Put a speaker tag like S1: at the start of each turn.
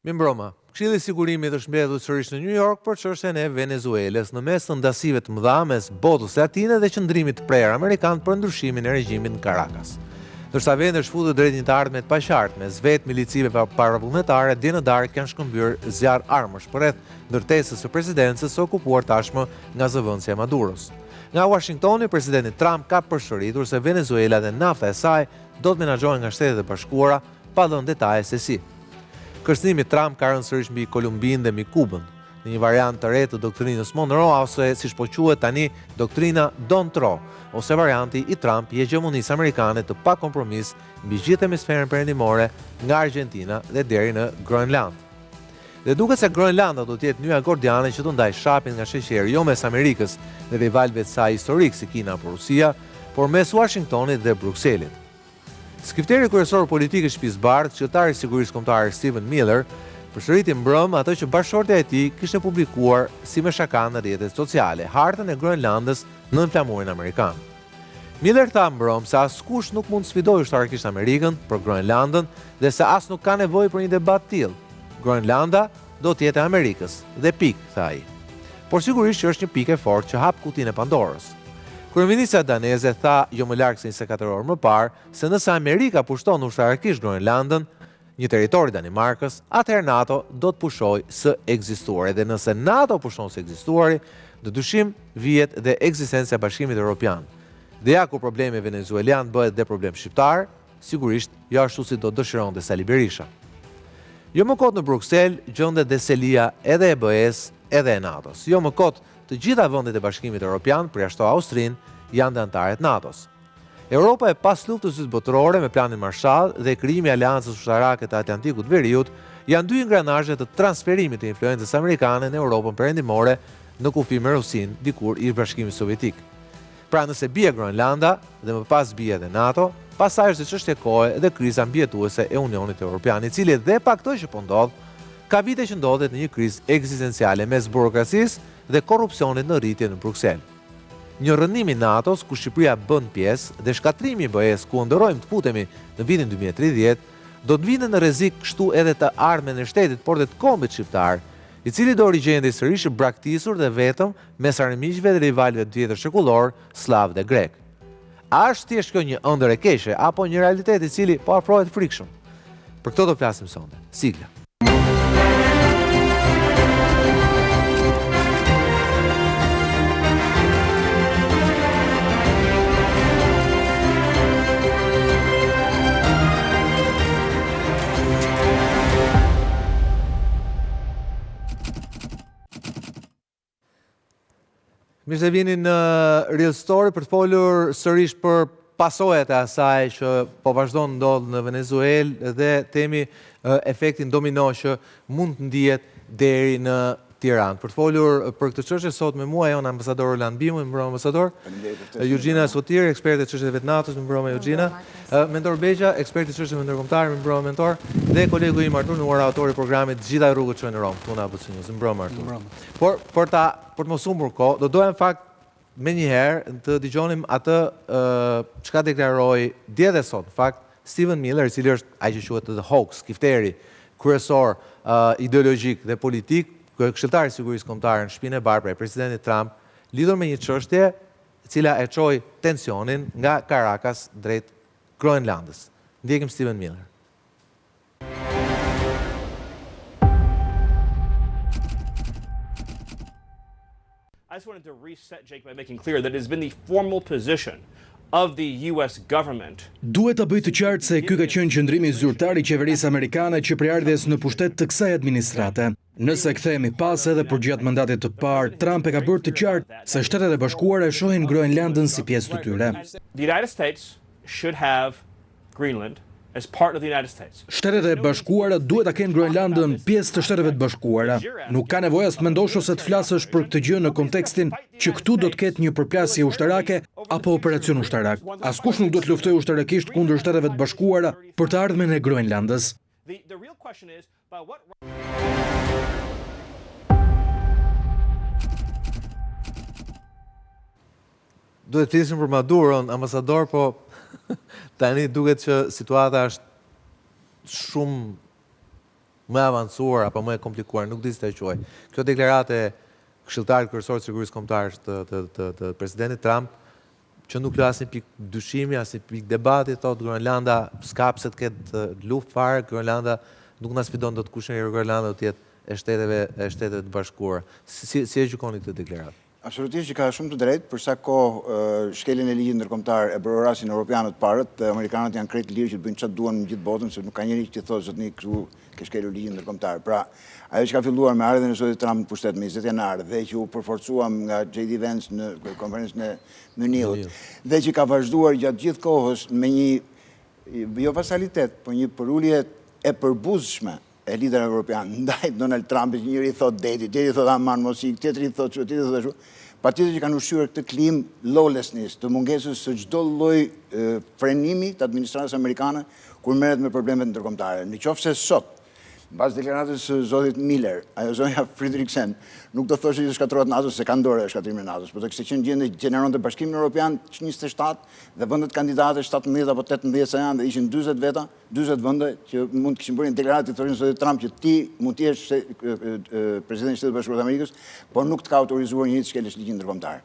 S1: Mirëmbrëma. Këshilli i Sigurimit është mbledhur sërish në New York për çështjen e Venezuelës në mes të ndasive të mëdha mes botës latine dhe qëndrimit të prerë amerikan për ndryshimin e regjimit në Caracas. Ndërsa vendi është futur drejt një të ardhmet të paqartë mes vetë milicive paravullnetare, dje në darkë janë shkëmbyer zjarr armësh përreth ndërtesës së presidencës së okupuar tashmë nga zëvendësja e Maduros. Nga Washingtoni, presidenti Trump ka përsëritur se Venezuela dhe nafta e saj do të menaxhohen nga Shtetet e Bashkuara, pa dhënë detaje se si. Kërcënimi Trump ka rënë sërish mbi Kolumbinë dhe mbi Kubën, në një variant të re të doktrinës Monroe, ose siç po quhet tani doktrina Don't Throw, ose varianti i Trump i hegemonisë amerikane të pa kompromis mbi gjithë hemisferën perëndimore, nga Argentina dhe deri në Groenland. Dhe duket se Groenlanda do të jetë nyja gordiane që do ndaj shapin nga sheqeri jo mes Amerikës dhe rivalëve të saj historik si Kina apo Rusia, por mes Washingtonit dhe Brukselit. Skripteri kryesor politik i Shtëpisë Bardhë, Këshilltari i Sigurisë Kombëtare Stephen Miller, përsëriti mbrëm atë që bashkëshortja e tij kishte publikuar si me shaka në rrjetet sociale, hartën e Groenlandës nën flamurin amerikan. Miller tha mbrëm se askush nuk mund të sfidojë ushtarakisht Amerikën për Groenlandën dhe se as nuk ka nevojë për një debat të tillë. Groenlanda do të jetë e Amerikës dhe pikë, tha ai. Por sigurisht që është një pikë e fortë që hap kutinë e Pandorës. Kryeministra daneze tha jo më larg se 24 orë më parë se nëse Amerika pushton ushtarakisht Groenlandën, një territor i Danimarkës, atëherë NATO do të pushojë së ekzistuari, dhe nëse NATO pushton së ekzistuari, do dyshim vihet dhe ekzistenca e Bashkimit Evropian. Dhe ja ku problemi venezuelian bëhet dhe problem shqiptar, sigurisht jo ashtu si do dëshironte Sali Berisha. Jo më kot në Bruksel gjendet dhe selia edhe e BE-s edhe e NATO-s. Jo më kot të gjitha vendet e Bashkimit Evropian, përjashto Austrinë, janë dhe anëtarët NATO-s. Europa e pas luftës së botërore me planin Marshall dhe krijimi i Aleancës Ushtarake të Atlantikut Veriut janë dy ingranazhe të transferimit të influencës amerikane në Europën perëndimore në kufi me Rusinë, dikur ish Bashkimi Sovjetik. Pra nëse bie Groenlanda dhe më pas bie edhe NATO, pastaj është çështje kohe dhe kriza mbijetuese e Unionit Evropian, i cili dhe pa këtë që po ndodh, ka vite që ndodhet në një krizë ekzistenciale mes burokracisë dhe korrupsionit në rritje në Bruksel. Një rënim i NATO-s ku Shqipëria bën pjesë dhe shkatrimi i BE-s ku ndërojmë të futemi në vitin 2030, do të vinë në rrezik kështu edhe të ardhmen e shtetit, por dhe të kombit shqiptar, i cili do rigjendej sërish i braktisur dhe vetëm mes armiqve dhe rivalëve të vjetër shekullor, slav dhe grek. A është thjesht kjo një ëndër e keqe apo një realitet i cili po afrohet frikshëm? Për këtë do flasim sonte. Sigla. Mirë se vini në Real Story për të folur sërish për pasojat e asaj që po vazhdon ndodh në Venezuelë dhe temi efektin domino që mund të ndihet deri në Tiranë. Për të folur për këtë çështje sot me mua jon ambasador Orland Bimu, mbrëmë ambasador. Eugjina Sotir, eksperte e çështjeve të NATO-s, mbrëmë Eugjina. Mentor Begja, ekspert i çështjeve ndërkombëtare, mbrëmë mentor. Dhe kolegu im Artur Nuara, autori i programit Gjitha rrugët çojnë në Rom, këtu në ABC News. Mbrëmë Artur. Por për të mos humbur kohë, do doja në fakt me njëherë të dëgjonim atë çka deklaroi dje dhe sot, në fakt Stephen Miller, i cili është ai që quhet The Hawk, skifteri kryesor ideologjik dhe politik, këshilltari i sigurisë kombëtare në Shtëpinë e Bardhë e presidentit Trump, lidhur me një çështje e cila e çoi tensionin nga Caracas drejt Groenlandës. Ndjekim Stephen Miller.
S2: I just wanted to reset, Jake, by making clear that it has been the formal position of the US government.
S3: Duhet ta bëj të qartë se ky ka qenë qëndrimi zyrtar i qeverisë amerikane që prej ardhes në pushtet të kësaj administrate. Nëse kthehemi pas edhe për gjatë mandatit të parë, Trump e ka bërë të qartë se Shtetet e Bashkuara e shohin Groenlandën si pjesë të tyre.
S2: The United States should have Greenland as part of the United States.
S3: Shtetet e Bashkuara duhet ta kenë Groenlandën pjesë të Shteteve të Bashkuara. Nuk ka nevojë as të mendosh ose të flasësh për këtë gjë në kontekstin që këtu do të ketë një përplasje ushtarake apo operacion ushtarak. Askush nuk do të luftojë ushtarakisht kundër Shteteve të Bashkuara për të ardhmen e Groenlandës.
S2: The real question is by what
S1: Duhet të flisim për Maduron, ambasador, po tani duket që situata është shumë më avancuar apo më e komplikuar, nuk di si ta quaj. Kjo deklaratë e këshilltarit kryesor të sigurisë kombëtare të presidentit Trump, që nuk ka asnjë pikë dyshimi, asnjë pikë debati, thotë Grenlanda s'ka pse të ketë luftë fare, Grenlanda nuk na sfidon dot kushtëri, Grenlanda do të jetë e Shtetet të Bashkuara. Si e gjykoni këtë deklaratë?
S4: Absolutisht që ka shumë të drejtë, për sa kohë shkeljen e ligjit ndërkombëtar e burokrasin evropianët parët, amerikanët janë krejt lirë që të bëjnë çfarë duan në gjithë botën, se nuk ka njeri që thotë zotni këtu ke shkelur ligjin ndërkombëtar. Pra, ajo që ka filluar me ardhen e zotit Trump në pushtet me 20 janar dhe që u përforcuam nga J.D. Vance në konferencën e Munich dhe që ka vazhduar gjatë gjithë kohës me një jo vasalitet, por një përulje e përbuzshme e liderëve evropian ndaj Donald Trumpit, njëri thot deti, tjetri thot aman mosik, tjetri thot çu, tjetri thot ashtu. Patjetër që kanë ushqyer këtë klimë lawlessness, të mungesës së çdo lloj frenimi të administratës amerikane kur merret me problemet ndërkombëtare. Nëse sot, mbas deklaratës së zotit Miller, ajo zonja Fridriksen, nuk do thoshte që shkatërrohet NATO se ka dorë shkatrimin e NATO-s, por do kishte qenë gjendje gjeneronte Bashkimin Evropian 27 dhe vendet kandidate 17 apo 18 sa janë dhe ishin 40 veta, 40 vende që mund të kishin bërë një deklaratë të thonë zotit Trump që ti mund të jesh presidenti i Shtetit Bashkuar të Amerikës, por nuk të ka autorizuar një shkelësh ligjin ndërkombëtar.